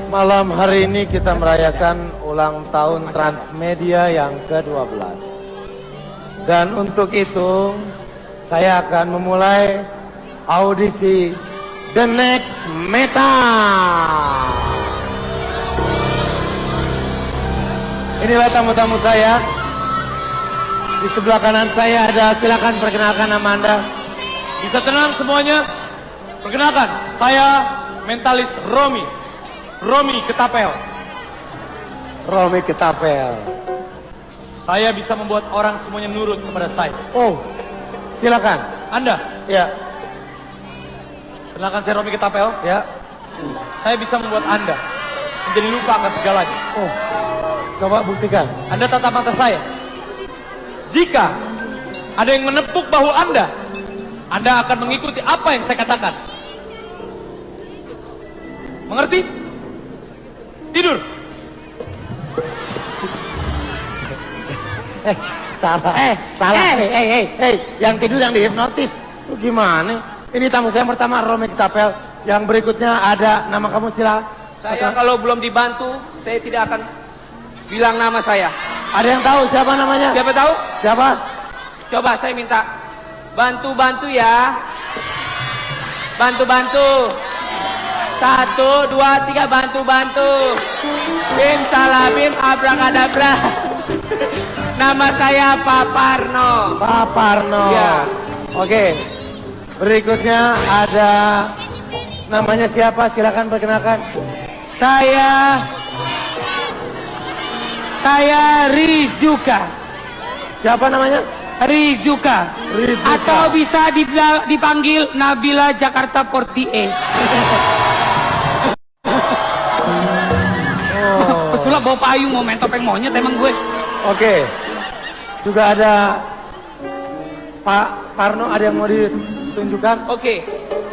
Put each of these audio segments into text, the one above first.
Malam hari ini kita merayakan ulang tahun Transmedia yang ke-12. Dan untuk itu, saya akan memulai audisi The Next Meta. Inilah tamu-tamu saya. Di sebelah kanan saya ada, silakan perkenalkan nama Anda. Bisa tenang semuanya. Perkenalkan, saya mentalis Romi Ketapel. Romi Ketapel. Saya bisa membuat orang semuanya nurut kepada saya. Oh, silakan. Anda? Ya, Perkenalkan, saya Romi Ketapel. ya. Saya bisa membuat Anda menjadi lupa akan segalanya. Oh, coba buktikan. Anda tatap mata saya. Jika ada yang menepuk bahu Anda akan mengikuti apa yang saya katakan. Mengerti? Tidur. Salah. Yang tidur yang dihipnotis. Lu gimana? Ini tamu saya pertama, Romi Ketapel. Yang berikutnya ada nama kamu, sila. Saya kalau belum dibantu, saya tidak akan bilang nama saya. Ada yang tahu siapa namanya? Siapa tahu? Siapa? Coba saya minta bantu-bantu ya. Bantu-bantu. 1, 2, 3, bantu-bantu. Bim salabim abrakadabra. Nama saya Pak Parno. Pak Parno. Ya. Oke. Berikutnya ada namanya siapa? Silakan perkenalkan. Saya Rizuka. Siapa namanya? Rizuka. Atau bisa dipanggil Nabila Jakarta 48. Pesulap bawa payung, mau main topeng monyet emang gue. Oke. Juga ada Pak Parno, ada yang mau ditunjukkan? Oke.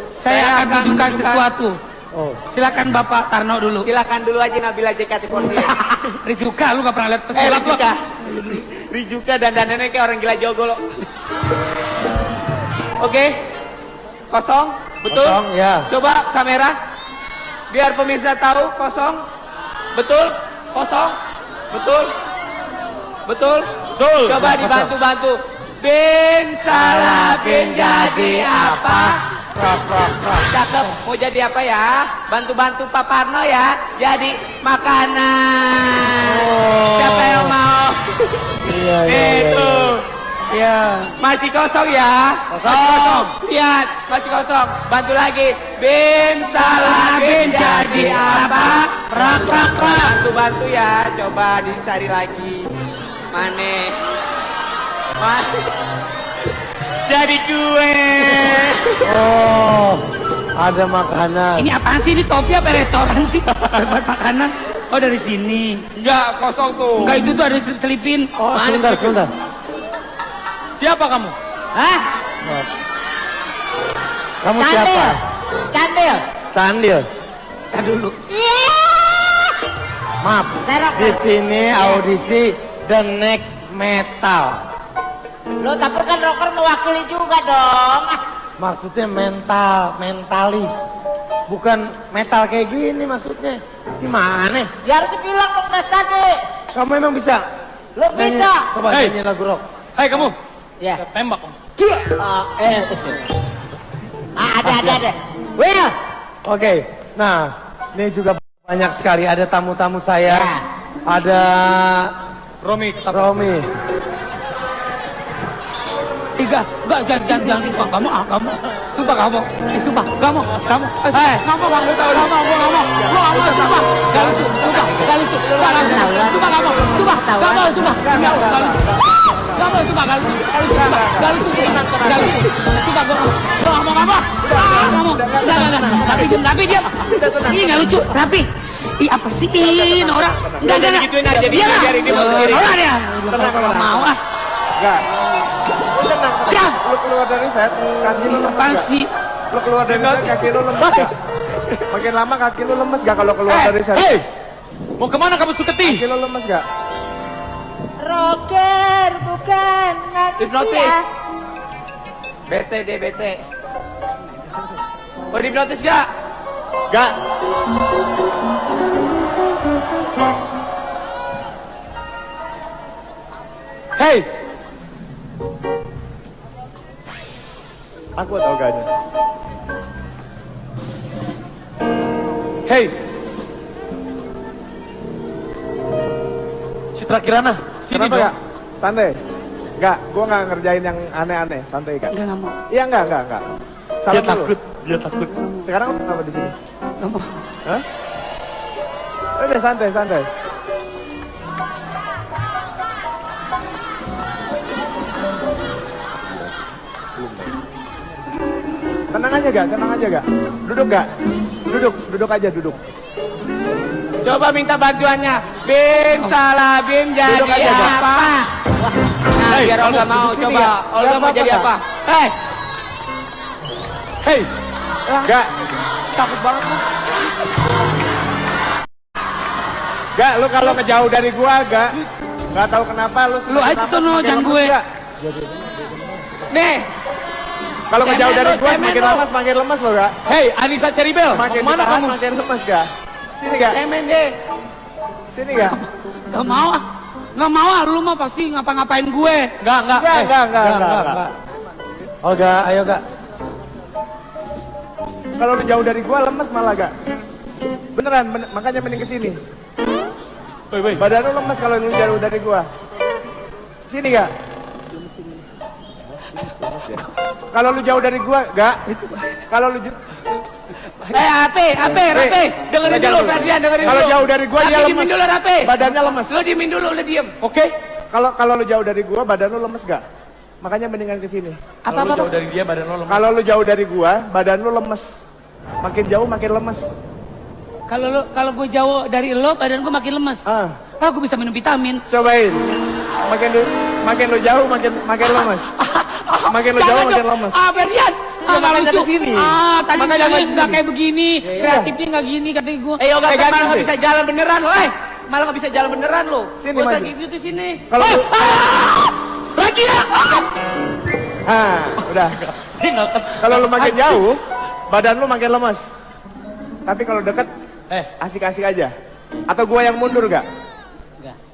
Saya akan tunjukkan sesuatu. Oh. Silakan Bapak Tarno dulu. Silakan dulu aja Nabila JKT48. Rizuka, lu gak pernah lihat pesulap lo? Rizuka dan dandannya kayak orang gila jogo lo. Oke. Kosong, betul? Kosong, ya. Coba kamera. Biar pemirsa tahu kosong. Betul? Kosong. Betul? Betul? Betul. Coba Kosong. dibantu-bantu. Bin salah bin jadi apa? Cakep. Mau jadi apa ya? Bantu-bantu Pak Parno ya. Jadi makanan. Siapa yang mau? Iya. Itu. Ya. Masih kosong ya? Masih kosong. Lihat, masih kosong. Bantu lagi. Bim salah bin jadi apa? Rak. Bantu ya. Coba dicari lagi. Mana? Jadi kue. Oh, ada makanan. Ini apaan sih? Ini topi apa restoran sih? Buat makanan. Oh, dari sini. Enggak, kosong tuh. Enggak, itu tuh ada selipin. Oh, Mana sebentar. Siapa kamu? Hah? Kamu siapa? Candil. Candil. Kita dulu. Maaf. Di sini audisi The Next Metal. Lo tapi kan rocker mewakili juga dong. Maksudnya mentalis. Bukan metal kayak gini maksudnya. Gimana? Ya harus bilang dong Mas tadi. Kamu emang bisa? Lo bisa. Coba Hey. nyanyi lagu rock. Hai kamu. Ya. Saya tembak kamu. Ada. Will. Oke. Nah, ini juga banyak sekali. Ada tamu-tamu saya. Ya. Ada Romi Ketapel. Romi. Tiga. Enggak, jangan sumpah. Kamu. Sumpah kamu. Sumpah. Kamu. Kamu. Sumpah. Gak lucu. Sumpah. Gak lucu. Sumpah kamu. Sumpah. Gak lucu. Sumpah gue ngomong apa? Kamu. Tapi diam. Ini gak lucu. Tapi. Ih apa sih ini orang? Enggak. Gituin aja, biar ini mau sendiri. Orang ya. Mau ah. Enggak. Tenang. Ya. Lu keluar dari set, kaki lu lemes Apaan gak? sih? Lu keluar dari set, kaki lu lemes gak? Makin lama kaki lu lemes gak kalau keluar dari set? Hei, mau kemana kamu Suketi? Kaki lu lemes gak? Rocker bukan Hipnotis. manusia. Bete deh, bete. Oh, dihipnotis gak? Gak. Hei, Aku tau gaknya. hei. Citra Kirana, sini Kenapa dong. gak? Santai. Enggak, gue gak ngerjain yang aneh-aneh. Santai gak? Enggak mau. Iya enggak. Dia Salam dulu. takut, dia takut. Sekarang lu kenapa di sini? Enggak mau. Hah? Udah santai. Tenang aja gak? Duduk gak? Duduk aja. Coba minta bantuannya. Bim salah Bim jadi Duduk aja, Kak. apa? Nah, Hei, biar Olga kamu mau duduk sini, coba. Kak. Olga Gak mau apa-apa, jadi Kak. apa? Hei, Hei, Gak, takut banget lu. gak, lu kalau ngejauh dari gua gak tahu kenapa lu Lu aja kenapa sono, semakin jangan lemes, gue. Gak? Nih, Kalau ngejauh Cemen dari lu, gua cemen semakin lu. lama semakin lemes lo gak? hei, Anissa Cheribel, mau Makin kemana ditahan kamu? makin lemes gak? Sini gak? cemen deh. Sini gak? Enggak mau ah. Enggak mau ah, lu mah pasti ngapa-ngapain gue. Enggak, Enggak. Olga, ayo Kak. Kalau lu jauh dari gua lemes malah gak? Beneran, makanya mending kesini. Woi. Badan lu lemes kalau lu jauh dari gua. Sini gak? Kalau lu jauh dari gua, gak? Kalau lu Rapi. Dengerin dulu, Ferdian, dengerin dulu. Kalau jauh dari gua dia Rapi, diemin lemes. dulu, Rapi. Badannya lemes. Lu diemin dulu, lu diem. Oke, Kalau lu jauh dari gua, badan lu lemes gak? Makanya mendingan kesini. kalau lu jauh dari dia badan lo lemas. Kalau lu jauh dari gua, badan lu lemes. Makin jauh makin lemes. Kalau gue jauh dari lo, badan gue makin lemes. Ah, Ah, gue bisa minum vitamin. cobain. Makin lu jauh makin lemes. Makin lu jauh Jangan makin dong. lemes. Ah, Ferdian. Ah, Ya, nggak makanya lucu. kesini. Ah, tadi Makanya bilangnya kesini. nggak kayak begini. Kreatifnya nggak gini katanya gue. Olga Pegangin malah nggak deh. bisa jalan beneran lo, malah nggak bisa jalan beneran lo. Sini, Gak usah maju. gitu sini. Kalau lu, Lagi ya. udah. Dia nggak Kalau lu makin jauh, badan lu makin lemes. Tapi kalau deket, asik-asik aja. Atau gua yang mundur gak?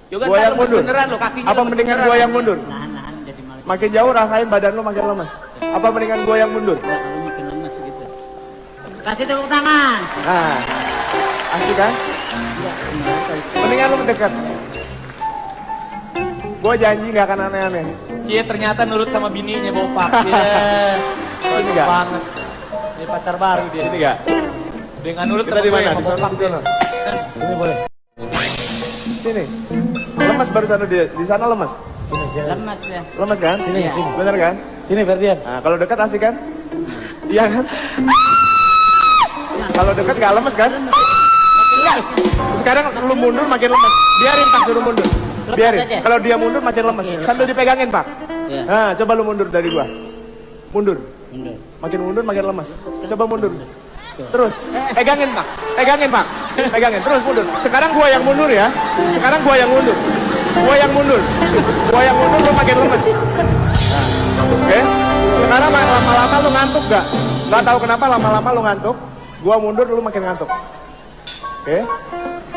Juga Gua ntar yang lemes mundur. beneran lo, kakinya Apa lemes mendingan beneran. gua yang mundur? Nahan jadi malah Makin jauh rasain badan lu makin lemes. Apa mendingan gua yang mundur? kalau makin lemes gitu. Kasih tepuk tangan. Nah, asik kan? Mendingan lu mendekat. Gua janji gak akan aneh-aneh. Cie ternyata nurut sama bininya Bopak. Iya. Ini nggak? banget. Dia pacar baru dia. Ini gak? Dia nggak nurut Kita sama di gue mana? sama Di sana, Bopak di dia. sana. Sini boleh. Sini. Lemes baru sana di sana lemes. Sini. Lemes ya. Lemes kan? Sini, sini. Bener kan? Sini Ferdian. Nah, kalau dekat asik kan? Iya kan? Kalau dekat nggak lemes kan? Enggak. Sekarang lu mundur makin lemes. Biarin Pak suruh mundur. Biarin. aja. Kalau dia mundur makin lemes. Sambil dipegangin Pak. Iya. Nah, coba lu mundur dari gua. Mundur. Mundur. Makin mundur makin lemes. Coba mundur. Terus. Pegangin Pak. Pegangin Pak. Pegangin. Terus mundur. Sekarang gua yang mundur ya. Sekarang gua yang mundur. Gua yang mundur. Gua yang mundur lu makin lemes. Oke. Sekarang lama-lama lu ngantuk gak? Gak tahu kenapa lama-lama lu ngantuk. Gua mundur lu makin ngantuk. Oke.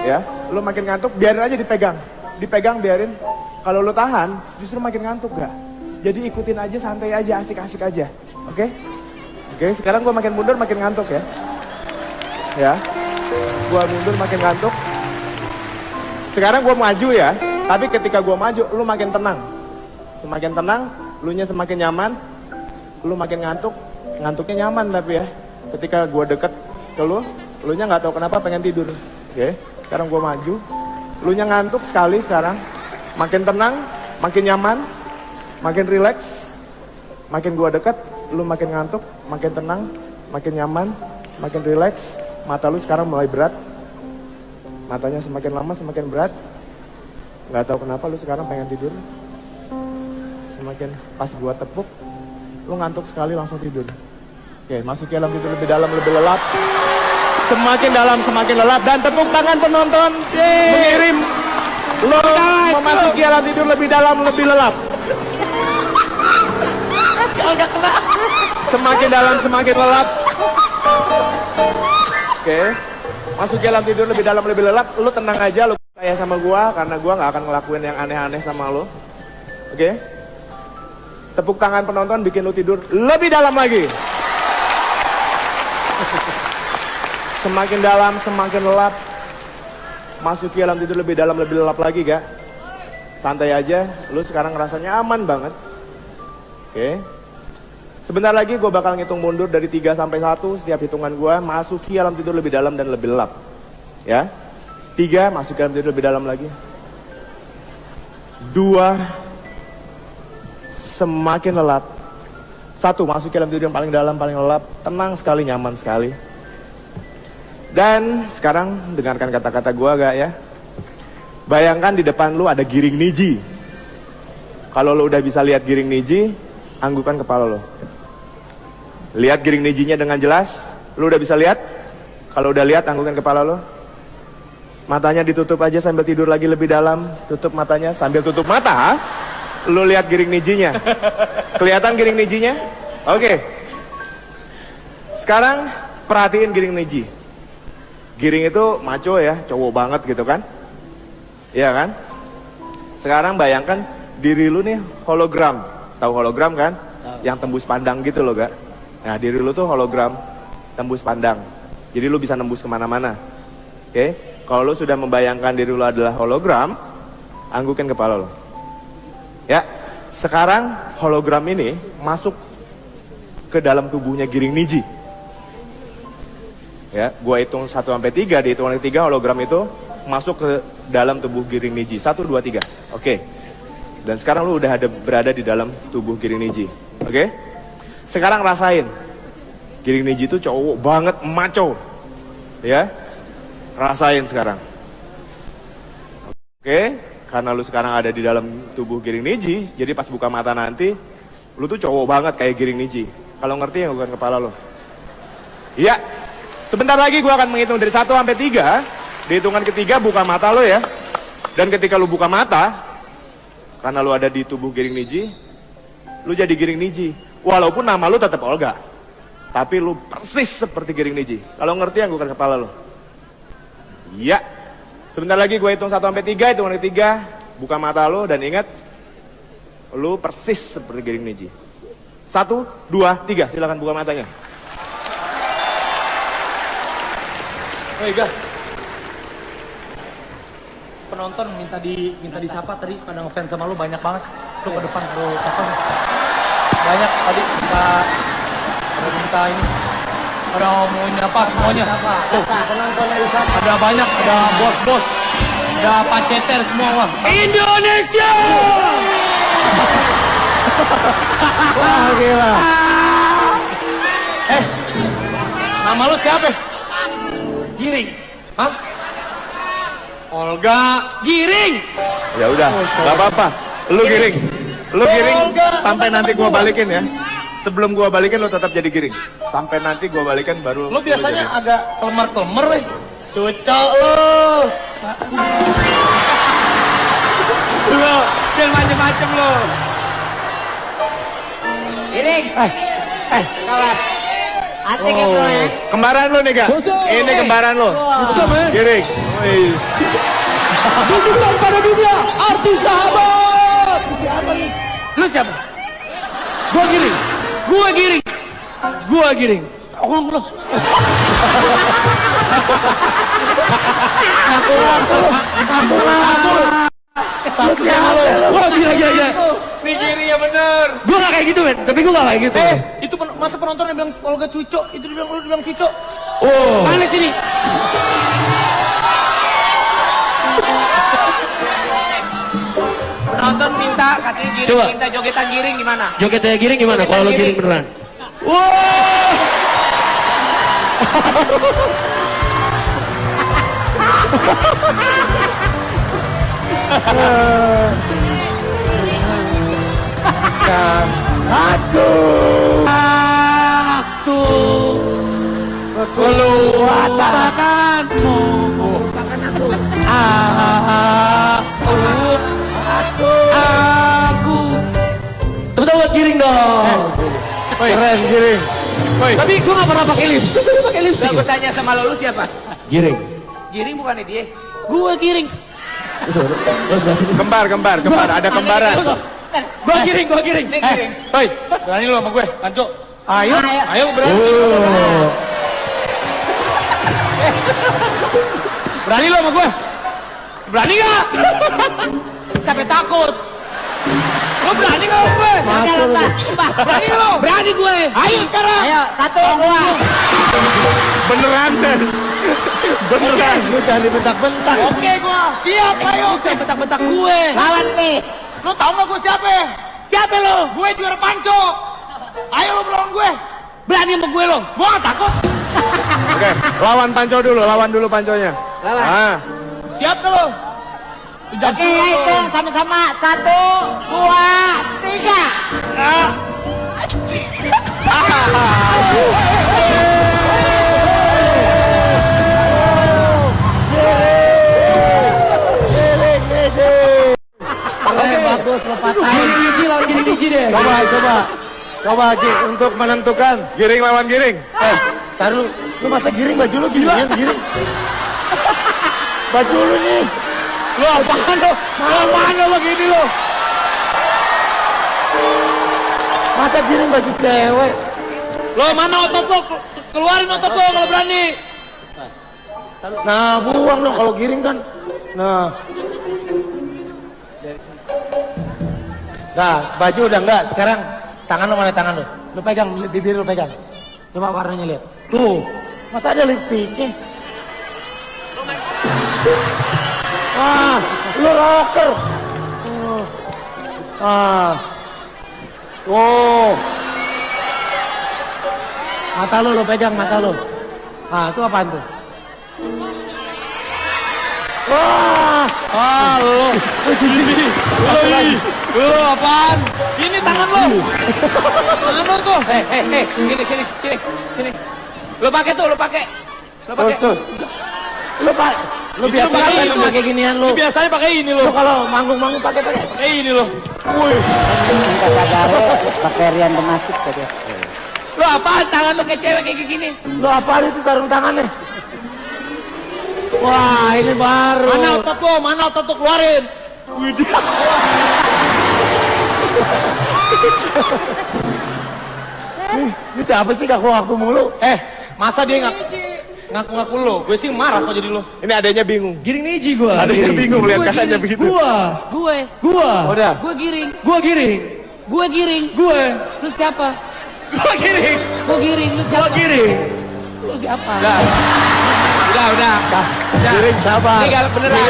Ya, lu makin ngantuk biarin aja dipegang. Dipegang biarin. Kalau lu tahan justru makin ngantuk gak? Jadi ikutin aja santai aja, asik-asik aja. Oke? Oke, sekarang gua makin mundur makin ngantuk ya. Ya. Gua mundur makin ngantuk. Sekarang gua maju ya. Tapi ketika gua maju lu makin tenang. Semakin tenang, lu nya semakin nyaman. Lu makin ngantuk, ngantuknya nyaman tapi ya. Ketika gua deket ke lu nya nggak tahu kenapa pengen tidur. Oke, sekarang gua maju, lu nya ngantuk sekali sekarang. Makin tenang, makin nyaman, makin rileks. Makin gua deket, lu makin ngantuk, makin tenang, makin nyaman, makin rileks. Mata lu sekarang mulai berat. Matanya semakin lama semakin berat. Nggak tahu kenapa lu sekarang pengen tidur. Semakin pas gua tepuk, lu ngantuk sekali langsung tidur. Oke, masuk ke dalam tidur lebih dalam, lebih lelap. Semakin dalam, semakin lelap. Dan tepuk tangan penonton mengirim lo memasuki alam tidur lebih dalam, lebih lelap. Semakin dalam, semakin lelap. Oke, Masuki alam tidur lebih dalam, lebih lelap. Lu tenang aja, lu percaya sama gua, karena gua nggak akan ngelakuin yang aneh-aneh sama lu. Oke? Tepuk tangan penonton bikin lu tidur lebih dalam lagi. Semakin dalam, semakin lelap. Masuki alam tidur lebih dalam, lebih lelap lagi, gak? Santai aja, lu sekarang rasanya aman banget. Oke? Sebentar lagi gue bakal ngitung mundur dari 3 sampai 1. Setiap hitungan gue masuki alam tidur lebih dalam dan lebih lelap. Ya. 3, masuki alam tidur lebih dalam lagi. 2, semakin lelap. 1, masuki alam tidur yang paling dalam, paling lelap. Tenang sekali, nyaman sekali. Dan sekarang dengarkan kata-kata gue gak ya. Bayangkan di depan lu ada giring niji. Kalau lu udah bisa lihat giring niji, anggukan kepala lo. Lihat giring nijinya dengan jelas. Lu udah bisa lihat? Kalau udah lihat, anggukan kepala lo. Matanya ditutup aja sambil tidur lagi lebih dalam. Tutup matanya sambil tutup mata. Lu lihat giring nijinya. Kelihatan giring nijinya? Oke. Sekarang perhatiin giring niji. Giring itu maco ya, cowok banget gitu kan? Iya kan? Sekarang bayangkan diri lu nih hologram. Tahu hologram kan? Yang tembus pandang gitu loh, gak? Nah, diri lu tuh hologram, tembus pandang. Jadi lu bisa nembus kemana-mana. Oke? Kalau lu sudah membayangkan diri lu adalah hologram, anggukan kepala lu. Ya, sekarang hologram ini masuk ke dalam tubuhnya giring niji. Ya, gua hitung 1 sampai 3, di hitungan ketiga hologram itu masuk ke dalam tubuh giring niji. 1, 2, 3. Oke. Dan sekarang lu udah berada di dalam tubuh giring niji. Oke? Sekarang rasain. Giring niji itu cowok banget, maco. Ya? Rasain sekarang. Oke? Karena lu sekarang ada di dalam tubuh giring niji, jadi pas buka mata nanti, lu tuh cowok banget kayak giring niji. Kalau ngerti ya bukan kepala lu. Iya. Sebentar lagi gua akan menghitung dari 1 sampai 3. Di hitungan ketiga buka mata lo ya. Dan ketika lu buka mata, karena lu ada di tubuh giring niji, lu jadi giring niji. Walaupun nama lu tetap Olga, tapi lu persis seperti giring niji. Kalau ngerti anggukan kepala lu. Iya. Sebentar lagi gue hitung 1 sampai 3, hitungan ketiga, buka mata lu dan ingat, lu persis seperti giring niji. 1, 2, 3, silakan buka matanya. Ega. Penonton minta disapa tadi pada ngefans sama lu banyak banget. Lu ke depan lu sapa. Banyak tadi minta ini. Ada mau nyapa semuanya. Oh, ada banyak, ada bos-bos. Ada Pak Ceter semua, Wang. Indonesia! Wah, gila. Nama lu siapa? Giring. Hah? Olga Giring. Ya udah, gak apa-apa. Lu giring. Lu giring sampai nanti gua balikin ya. Sebelum gua balikin lu tetap jadi giring. Sampai nanti gua balikin baru. Lu biasanya jadi. agak kelemar-kelemar weh. Cucok lu. Lu, jangan macem-macem lu. Giring. Kawan. Asik ya bro ya. Kembaran lu nih, Kak. Ini kembaran lu. Giring. Wis. Tunjukkan pada dunia artis sahabat. Lu siapa? Gua Giring. Gua Giring. Gua Giring. Oh, lu. Aku. Wah, gila. Nih Giring ya bener. Gue gak kayak gitu, men. Tapi gue gak kayak gitu. Itu masa penonton yang bilang Olga Cucok, itu dia bilang Cucok. Oh. Mana sini? Penonton minta, katanya Giring Coba. minta jogetan Giring gimana? Jogetnya Giring gimana? Jogetan Kalau lo Giring. Giring beneran. Wah. Aku meluapkanmu. Aku. Tepuk buat Giring dong. Keren giring. Tapi gue gak pernah pakai lipstick. Gue pakai lipstick. Gue tanya sama lo, lu siapa? Giring. Giring bukan dia. Gue giring. Terus bahas ini. Kembar, ada kembaran. Gua giring. Nih giring. Hei, berani lu sama gue, Panco. Ayo berani. Berani lu sama gue? Berani gak? Sampai takut. Lu berani gak sama gue? Berani lu? Berani gue. Ayo sekarang. Ayo, 1, 2. Beneran. Lu jangan dibentak-bentak. Oke gua, siap ayo. Bentak-bentak gue. Lawan P. Lu tau gak gue siapa? Siapa lo? Gue juara Panco. Ayo lu melawan gue. Berani sama gue lo. Gue gak takut. Oke, lawan dulu Panconya. Lawan. Ah. Siap gak lu? Oke, ya hitung sama-sama. 1, 2, 3. Oke, bagus lo patahin. Giring lawan giring biji deh. Coba Ki, untuk menentukan. Giring lawan giring. Taruh, lu masa giring baju lu gila? Giring. Baju lu nih. Lu apaan lu? Apaan lu begini lu? Masa giring baju cewek? Lo mana otot lo? Keluarin otot lo kalau berani. Nah, buang dong kalau giring kan. Nah, baju udah enggak. Sekarang tangan lu mana tangan lu? Lu pegang, bibir lu pegang. Coba warnanya lihat. Tuh, masa ada lipstiknya? Ah, lu rocker. Oh. Mata lu pegang mata lu. Itu apaan tuh? Wah, Lu apaan? Ini tangan lo. Tangan lo tuh. Sini. Lu pakai. tuh. Lu biasa kan pakai ginian lu. Biasanya pakai ini Lu lo. kalau manggung-manggung pakai. Pakai ini lo. Kata Gare, pakai Rian Demasif tadi. Lu apaan tangan lu kayak cewek kayak gini? Lu apaan itu sarung tangannya? Wah, ini baru. Mana otot lo keluarin. Ini siapa sih ngaku-ngaku mulu? Masa dia ngaku-ngaku lo? Gue sih marah kok jadi lo. Ini adanya bingung. Giring niji gue. Adanya bingung lihat kakaknya begitu. Gue. Udah. Gue giring. Gue giring. Gue giring. Gue. Lu siapa? Gue giring. Gue giring. Lu siapa? Gue giring. Lu siapa? Udah. Giring sabar. Ini galak beneran.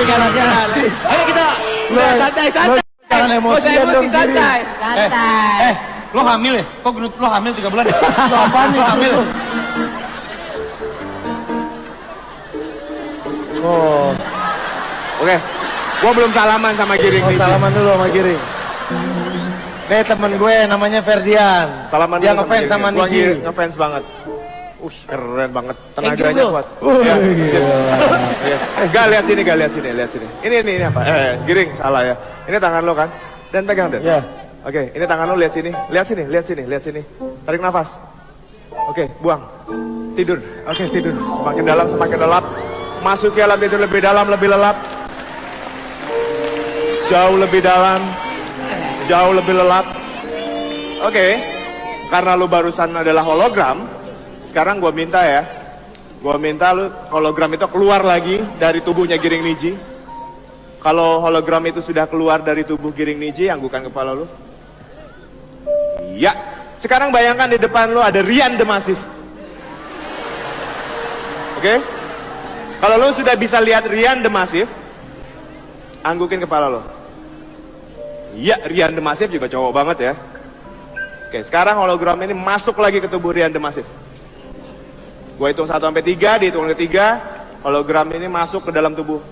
Ayo kita. Udah santai. Jangan Gak usah emosian dong, emosi, santai. Santai. Lo hamil ya? Kok gendut lo hamil 3 bulan ya? Lu apaan nih? Lo hamil. Oh, Oke. Gua belum salaman sama giring nih. salaman dulu sama Giring. Nih temen gue namanya Ferdian. Salaman Dia dulu ngefans sama Giring. Gua Niji. ngefans banget. Keren banget. Thank you, Tenaganya bro. kuat. Ya, sip. Iya. Lihat sini. Ini apa? Giring, salah ya. Ini tangan lo kan? Dan pegang, Dan. Ya. Oke, ini tangan lo lihat sini. Lihat sini. Tarik nafas. Oke, buang. Tidur. Oke, tidur. Semakin dalam. Masuk ke alam tidur lebih dalam, lebih lelap. Jauh lebih dalam. Jauh lebih lelap. Oke. Karena lo barusan adalah hologram, sekarang gua minta lu hologram itu keluar lagi dari tubuhnya Giring Niji. Kalau hologram itu sudah keluar dari tubuh Giring Niji, anggukan kepala lu. Iya. Sekarang bayangkan di depan lu ada Rian Demasif. Oke? Kalau lu sudah bisa lihat Rian Demasif, anggukin kepala lu. Iya, Rian Demasif juga cowok banget ya. Oke, sekarang hologram ini masuk lagi ke tubuh Rian Demasif. Gue hitung 1 sampai 3, dihitung ketiga, hologram ini masuk ke dalam tubuh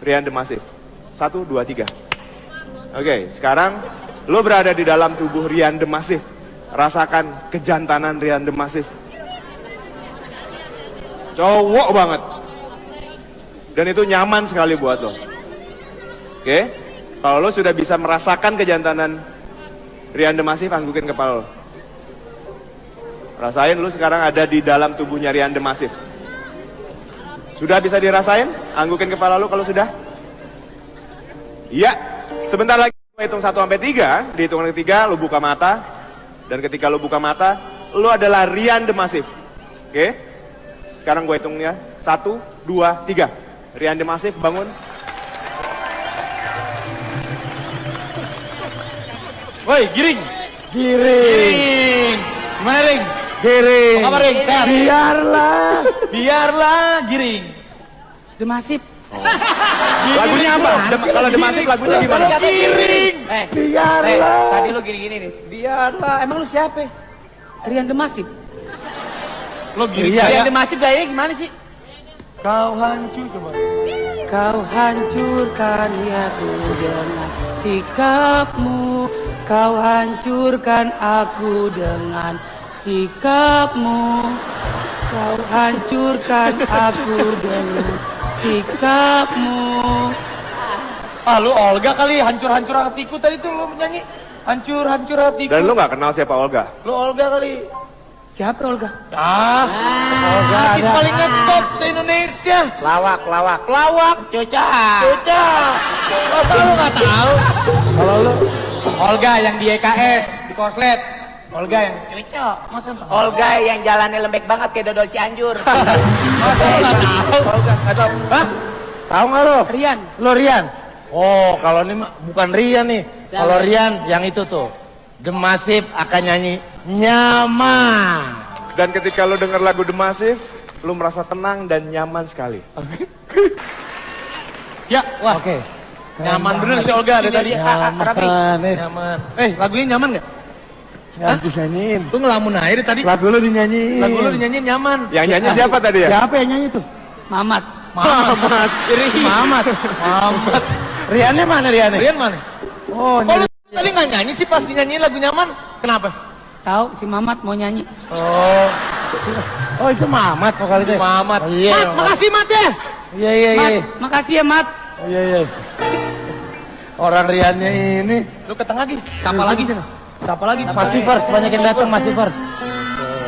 Rian Demasif. 1, 2, 3. Oke, sekarang lo berada di dalam tubuh Rian Demasif. Rasakan kejantanan Rian Demasif. Cowok banget. Dan itu nyaman sekali buat lo. Oke, kalau lo sudah bisa merasakan kejantanan Rian Demasif, anggukin kepala lo. Rasain lu sekarang ada di dalam tubuhnya Rian Demasif. Sudah bisa dirasain? Anggukin kepala lu kalau sudah. Iya. Sebentar lagi gue hitung 1 sampai 3. Di hitungan ketiga lu buka mata. Dan ketika lu buka mata, lu adalah Rian the Massive. Oke? Sekarang gue hitungnya 1, 2, 3. Rian the Massive bangun. Woi, Giring. Giring. Gimana, Ring? Giring. Apa kabar, Ring? Sehat? Biarlah, Giring. The Massive. Lagunya apa? Kalau The Massive lagunya gimana? Giring. Biarlah. Tadi lu gini-gini nih. Biarlah. Emang lu siapa? Rian The Massive. Lo Giring. Iya. Yang demasif gayanya gimana sih? Kau hancur coba. Kau hancurkan niatku dengan sikapmu. Kau hancurkan aku dengan sikapmu. Kau hancurkan aku dengan sikapmu. Ah, lu Olga kali, hancur-hancur hatiku tadi tuh lu nyanyi. Hancur-hancur hatiku. Dan lu gak kenal siapa Olga? Lu Olga kali. Siapa Olga? Ah, Olga artis ada. paling ngetop se-Indonesia. Lawak. Pelawak. Cuca. Masa lu gak tahu? Kalau lu Olga yang di EKS, di Korslet. Olga yang Cuca. Olga yang jalannya lembek banget kayak dodol Cianjur. masa lu gak tahu? Olga, nggak tahu. Hah? tahu nggak lu? Rian. Lu Rian. Oh, kalau ini mah bukan Rian nih. Kalau Rian yang itu tuh. The Massive akan nyanyi Nyaman. Dan ketika lu denger lagu The Massive, lu merasa tenang dan nyaman sekali. Ya, wah. Oke. Nyaman bener si Olga dari tadi. Nyaman nih. Nyaman. Lagunya nyaman gak? Nggak dinyanyiin. Lu ngelamun aja dari tadi. Lagu lu dinyanyiin. Lagu lu dinyanyiin nyaman. Yang nyanyi siapa tadi ya? Siapa yang nyanyi tuh? Mamat. Mamat. Mamat. Mamat. Riannya mana Riannya? Rian mana? Oh, Oh, lu tadi gak nyanyi sih pas dinyanyiin lagu nyaman? Kenapa? Tahu si Mamat mau nyanyi. Oh, oh itu Mamat vokalisnya. Mamat. Oh, iya. Mat, makasih Mat ya. Iya iya Mat, iya. makasih ya Mat. Oh, iya iya. Orang Riannya ini. Lu ke tengah lagi. Siapa lagi? Siapa lagi? Masih first, banyak yang datang masih first.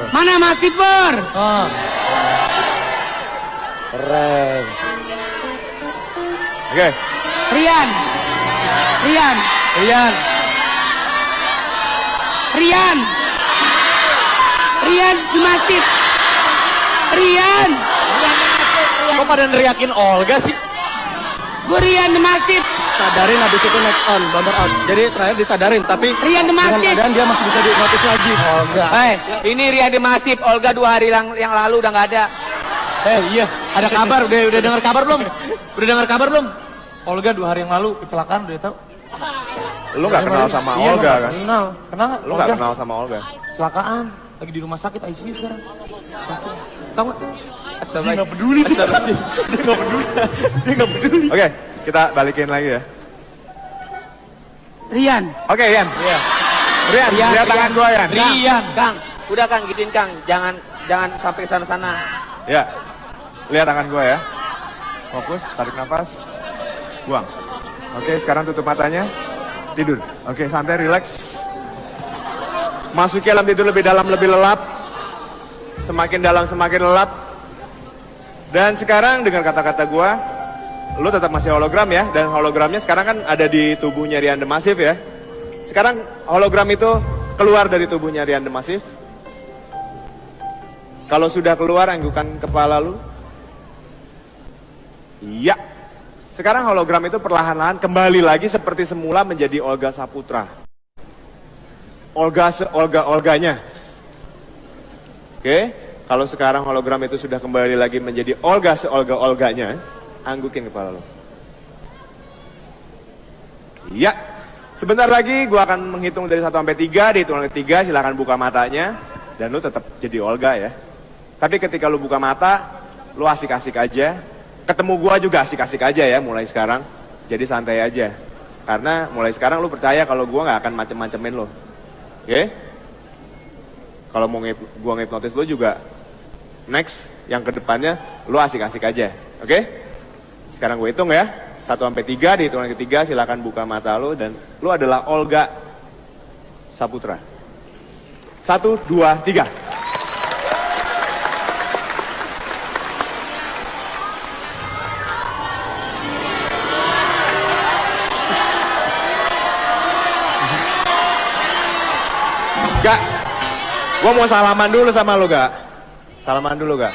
Mana Masih Pur? Oh. Keren. Oke. Rian. Rian. Rian. Rian. Rian The Massive. Rian. Kok pada neriakin Olga sih? Gue Rian The Massive. Sadarin habis itu next on, bumper out. Jadi terakhir disadarin, tapi Rian The dengan Massive. keadaan dia masih bisa dihipnotis lagi. Olga. Ini Rian demasif. Olga 2 hari yang lalu udah nggak ada. Iya, ada kabar. Udah dengar kabar belum? Udah dengar kabar belum? Olga 2 hari yang lalu kecelakaan, udah tahu. Lu gak kenal sama Iya, Olga gua kan? Kenal. Kenal nggak? Lu gak kenal sama Olga? Kecelakaan. Lagi di rumah sakit ICU sekarang. Tahu nggak? Astaga. Dia nggak peduli. Dia nggak peduli. Dia nggak peduli. Oke, kita balikin lagi ya. Rian. Oke, Yan. Rian, lihat tangan gua, Yan. Rian. Kang, udah Kang gituin Kang. Jangan sampai ke sana-sana. Ya. Lihat tangan gua ya. Fokus, tarik nafas. Buang. Oke, sekarang tutup matanya. Tidur. Oke, santai, relax. Masuki alam tidur lebih dalam, lebih lelap. Semakin dalam, semakin lelap. Dan sekarang dengan kata-kata gua, lu tetap masih hologram ya. Dan hologramnya sekarang kan ada di tubuhnya Rian the Massive ya. Sekarang hologram itu keluar dari tubuhnya Rian the Massive. Kalau sudah keluar, anggukan kepala lu. Iya. Sekarang hologram itu perlahan-lahan kembali lagi seperti semula menjadi Olga Saputra. Olga-Olganya. Oke, kalau sekarang hologram itu sudah kembali lagi menjadi Olga-Olganya, anggukin kepala lo. Iya. Sebentar lagi gua akan menghitung dari 1 sampai 3, di hitungan ketiga silakan buka matanya dan lu tetap jadi Olga ya. Tapi ketika lu buka mata, lu asik-asik aja. Ketemu gua juga asik-asik aja ya mulai sekarang. Jadi santai aja. Karena mulai sekarang lu percaya kalau gua nggak akan macem-macemin lu. Oke? Kalau mau gua ngehipnotis lu juga next yang kedepannya lu asik-asik aja. Oke? Sekarang gue hitung ya. 1 sampai 3, di hitungan ketiga silakan buka mata lu dan lu adalah Olga Saputra. 1, 2, 3. Gak, gua mau salaman dulu sama lu, Gak. Salaman dulu, Gak.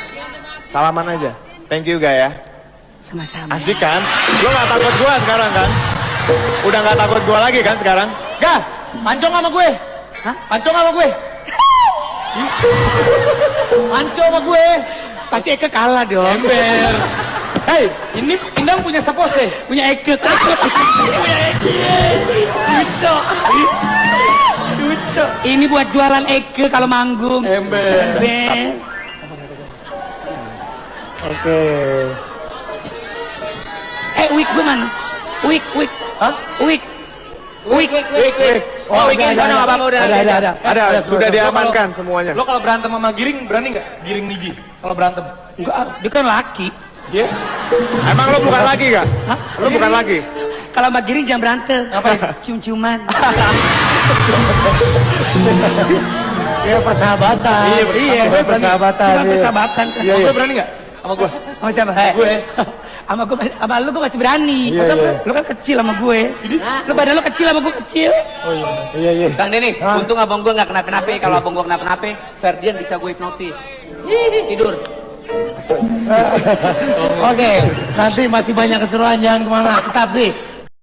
Salaman aja. Thank you, Gak ya. Sama-sama. Asik kan? Lu gak takut gua sekarang kan? Udah gak takut gua lagi kan sekarang? Gak, pancong sama gue. Hah? Pancong sama gue. Pancong sama gue. Pasti Eke kalah dong. Ember. Hei, ini Indang punya sepose. Punya Eke. Punya Eke. Lucu. Ini buat jualan Eke kalau manggung. Ember. Ember. Oke. Wig gue mana? Wig. Hah? Wig. Oh, weekend sana abang udah. Ada, sudah diamankan semuanya. Lo kalau berantem sama Giring berani nggak? Giring Niji. Kalau berantem. Enggak, dia kan laki. Dia? Emang lu bukan lagi, Gak? Hah? Lu bukan lagi? Kalau sama Giring jangan berantem. Ngapain? Cium-ciuman. Ya persahabatan. Iya, Ya, persahabatan. Cuma iya. persahabatan. Iya, Sama iya. gue berani nggak? Sama gue. Sama siapa? Gue. Sama lu gue masih berani. Iya, Masa iya. lu kan kecil sama gue. Lu badan lu kecil sama gue kecil. Iya, iya. Kang Denny, Hah? untung abang gua nggak kenapa-napa. Kalau abang gua kenapa-napa, Ferdian bisa gue hipnotis. Tidur. Oke, nanti masih banyak keseruan, jangan kemana. Tetap di